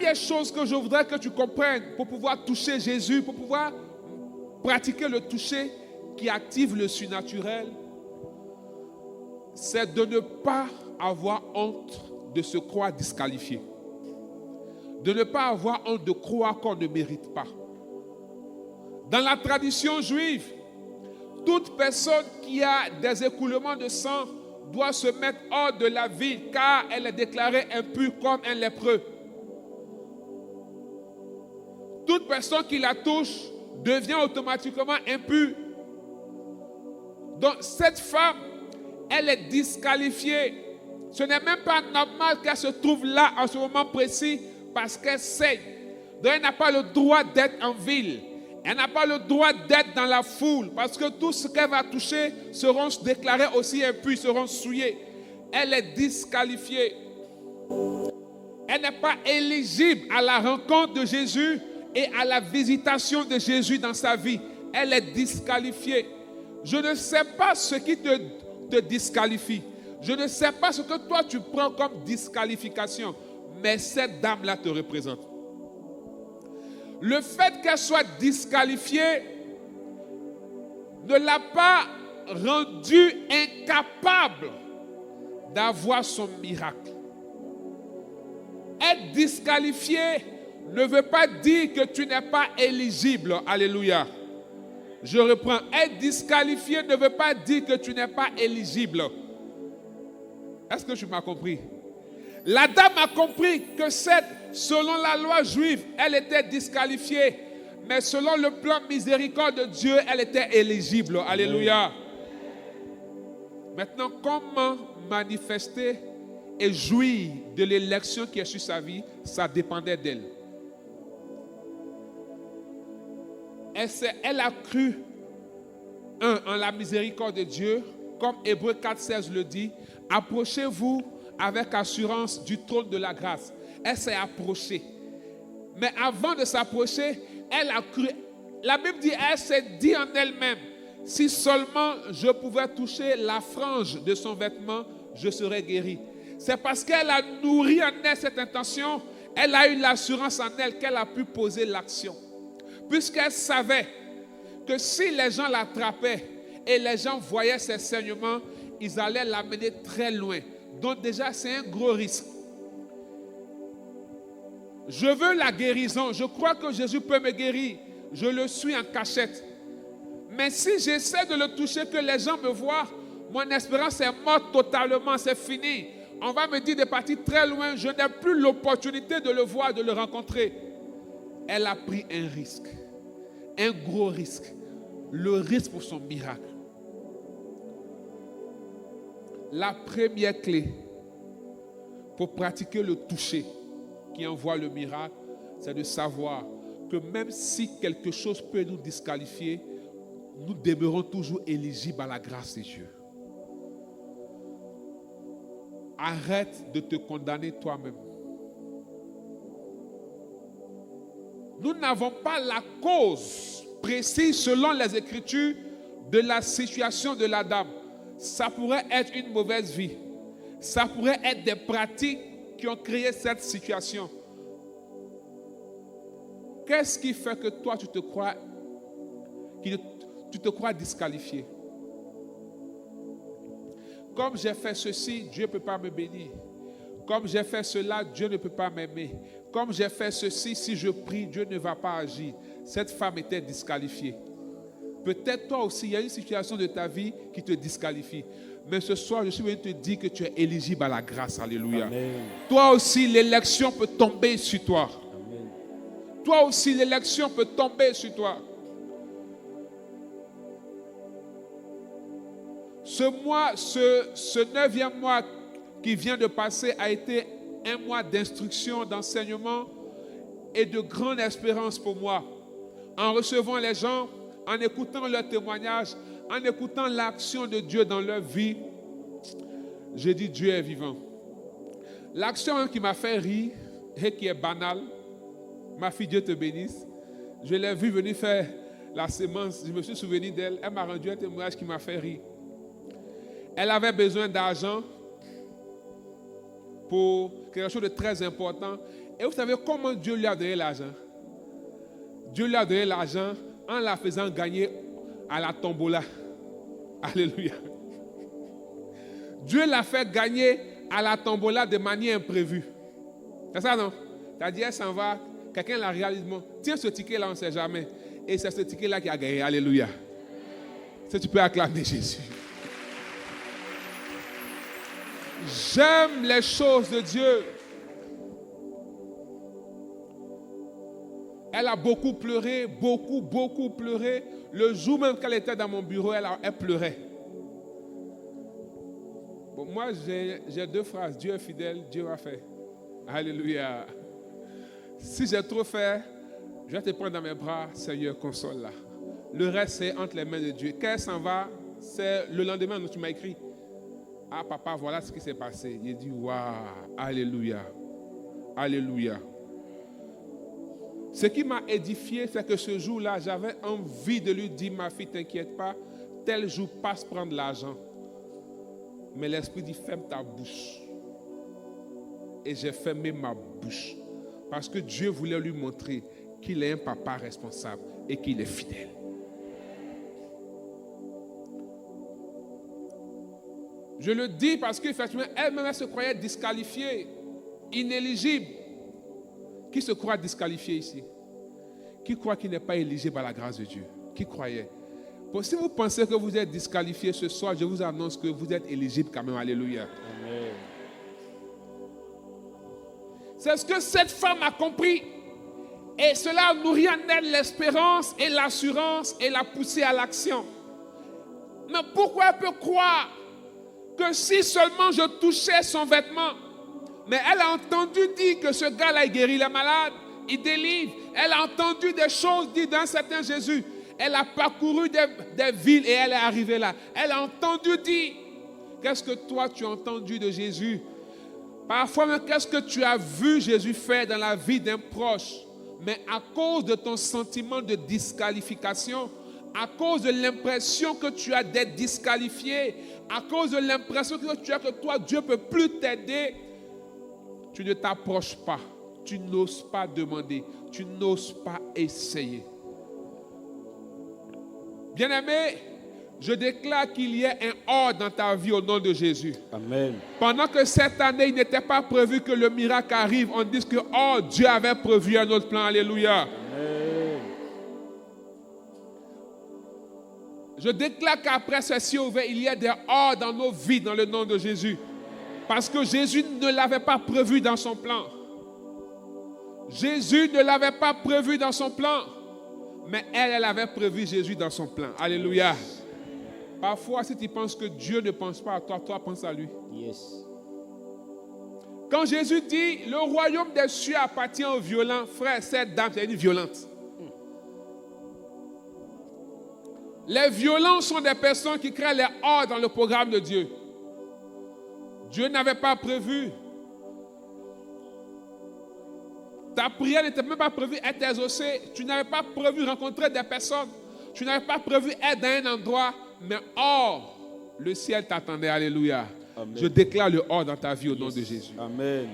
première chose que je voudrais que tu comprennes pour pouvoir toucher Jésus, pour pouvoir pratiquer le toucher qui active le surnaturel, c'est de ne pas avoir honte de se croire disqualifié. De ne pas avoir honte de croire qu'on ne mérite pas. Dans la tradition juive, toute personne qui a des écoulements de sang doit se mettre hors de la ville car elle est déclarée impure comme un lépreux. Toute personne qui la touche devient automatiquement impure. Donc cette femme, elle est disqualifiée. Ce n'est même pas normal qu'elle se trouve là en ce moment précis parce qu'elle saigne. Donc elle n'a pas le droit d'être en ville. Elle n'a pas le droit d'être dans la foule parce que tout ce qu'elle va toucher seront déclarés aussi impurs, seront souillés. Elle est disqualifiée. Elle n'est pas éligible à la rencontre de Jésus et à la visitation de Jésus dans sa vie. Elle est disqualifiée. Je ne sais pas ce qui te disqualifie. Je ne sais pas ce que toi tu prends comme disqualification. Mais cette dame-là te représente. Le fait qu'elle soit disqualifiée ne l'a pas rendue incapable d'avoir son miracle. Être disqualifié ne veut pas dire que tu n'es pas éligible. Alléluia. Je reprends. Être disqualifié ne veut pas dire que tu n'es pas éligible. Est-ce que tu m'as compris? La dame a compris que selon la loi juive, elle était disqualifiée. Mais selon le plan miséricorde de Dieu, elle était éligible. Alléluia. Maintenant, comment manifester et jouir de l'élection qui est sur sa vie? Ça dépendait d'elle. Elle a cru, en la miséricorde de Dieu, comme Hébreux 4,16 le dit, approchez-vous avec assurance du trône de la grâce. Elle s'est approchée. Mais avant de s'approcher, elle a cru. La Bible dit, elle s'est dit en elle-même, si seulement je pouvais toucher la frange de son vêtement, je serais guérie. C'est parce qu'elle a nourri en elle cette intention, elle a eu l'assurance en elle qu'elle a pu poser l'action. Puisqu'elle savait que si les gens l'attrapaient et les gens voyaient ses saignements, ils allaient l'amener très loin. Donc déjà, c'est un gros risque. Je veux la guérison. Je crois que Jésus peut me guérir. Je le suis en cachette. Mais si j'essaie de le toucher, que les gens me voient, mon espérance est morte totalement, c'est fini. On va me dire de partir très loin. Je n'ai plus l'opportunité de le voir, de le rencontrer. Elle a pris un risque. Un gros risque. Le risque pour son miracle. La première clé pour pratiquer le toucher qui envoie le miracle, c'est de savoir que même si quelque chose peut nous disqualifier, nous demeurons toujours éligibles à la grâce de Dieu. Arrête de te condamner toi-même. Nous n'avons pas la cause précise selon les Écritures de la situation de la dame. Ça pourrait être une mauvaise vie. Ça pourrait être des pratiques qui ont créé cette situation. Qu'est-ce qui fait que toi, tu te crois disqualifié? Comme j'ai fait ceci, Dieu ne peut pas me bénir. Comme j'ai fait cela, Dieu ne peut pas m'aimer. Comme j'ai fait ceci, si je prie, Dieu ne va pas agir. Cette femme était disqualifiée. Peut-être toi aussi, il y a une situation de ta vie qui te disqualifie. Mais ce soir, je suis venu te dire que tu es éligible à la grâce. Alléluia. Amen. Toi aussi, l'élection peut tomber sur toi. Amen. Toi aussi, l'élection peut tomber sur toi. Ce 9e mois qui vient de passer a été un mois d'instruction, d'enseignement et de grande espérance pour moi. En recevant les gens, en écoutant leurs témoignages, en écoutant l'action de Dieu dans leur vie, j'ai dit Dieu est vivant. L'action qui m'a fait rire et qui est banale, ma fille, Dieu te bénisse, je l'ai vue venir faire la sémence, je me suis souvenu d'elle, elle m'a rendu un témoignage qui m'a fait rire. Elle avait besoin d'argent pour quelque chose de très important Et vous savez comment Dieu lui a donné l'argent? Dieu lui a donné l'argent en la faisant gagner à la tombola. Alléluia. Dieu l'a fait gagner à la tombola de manière imprévue. C'est ça, non? C'est-à-dire, elle s'en va, quelqu'un la regarde, dit, tiens ce ticket-là, on ne sait jamais. Et c'est ce ticket-là qui a gagné. Alléluia. Si tu peux acclamer Jésus. J'aime les choses de Dieu. Elle a beaucoup pleuré, beaucoup pleuré. Le jour même qu'elle était dans mon bureau, elle pleurait. Bon, moi, j'ai 2 phrases. Dieu est fidèle, Dieu a fait. Alléluia. Si j'ai trop fait, je vais te prendre dans mes bras, Seigneur, console-la. Le reste, c'est entre les mains de Dieu. Quand elle s'en va, c'est le lendemain où tu m'as écrit. Ah, papa, voilà ce qui s'est passé. Il dit, waouh, alléluia. Alléluia. Ce qui m'a édifié, c'est que ce jour-là, j'avais envie de lui dire, ma fille, t'inquiète pas, tel jour passe prendre l'argent. Mais l'Esprit dit, ferme ta bouche. Et j'ai fermé ma bouche. Parce que Dieu voulait lui montrer qu'il est un papa responsable et qu'il est fidèle. Je le dis parce qu'effectivement, elle-même se croyait disqualifiée, inéligible. Qui se croit disqualifié ici? Qui croit qu'il n'est pas éligible à la grâce de Dieu? Qui croyait? Bon, si vous pensez que vous êtes disqualifié ce soir, je vous annonce que vous êtes éligible quand même. Alléluia. Amen. C'est ce que cette femme a compris. Et cela a nourri en elle l'espérance et l'assurance et l'a poussée à l'action. Mais pourquoi elle peut croire que si seulement je touchais son vêtement? Mais elle a entendu dire que ce gars-là, il guérit les malades, il délivre. Elle a entendu des choses dites d'un certain Jésus. Elle a parcouru des villes et elle est arrivée là. Elle a entendu dire. Qu'est-ce que toi tu as entendu de Jésus? Parfois même, qu'est-ce que tu as vu Jésus faire dans la vie d'un proche? Mais à cause de ton sentiment de disqualification, à cause de l'impression que tu as d'être disqualifié, à cause de l'impression que tu as que toi, Dieu ne peut plus t'aider, tu ne t'approches pas, tu n'oses pas demander, tu n'oses pas essayer. Bien-aimé, je déclare qu'il y ait un or dans ta vie au nom de Jésus. Amen. Pendant que cette année, il n'était pas prévu que le miracle arrive, on dit que oh, Dieu avait prévu un autre plan. Alléluia. Amen. Je déclare qu'après ceci ouvert, il y a des or dans nos vies dans le nom de Jésus. Parce que Jésus ne l'avait pas prévu dans son plan. Jésus ne l'avait pas prévu dans son plan. Mais elle avait prévu Jésus dans son plan. Alléluia. Parfois, si tu penses que Dieu ne pense pas à toi, toi pense à lui. Yes. Quand Jésus dit, le royaume des cieux appartient aux violents, frère, cette dame, c'est une violente. Les violents sont des personnes qui créent les ordres dans le programme de Dieu. Dieu n'avait pas prévu. Ta prière n'était même pas prévue être exaucée. Tu n'avais pas prévu rencontrer des personnes. Tu n'avais pas prévu être dans un endroit. Mais or, le ciel t'attendait. Alléluia. Amen. Je déclare le or dans ta vie au nom de Jésus. Amen.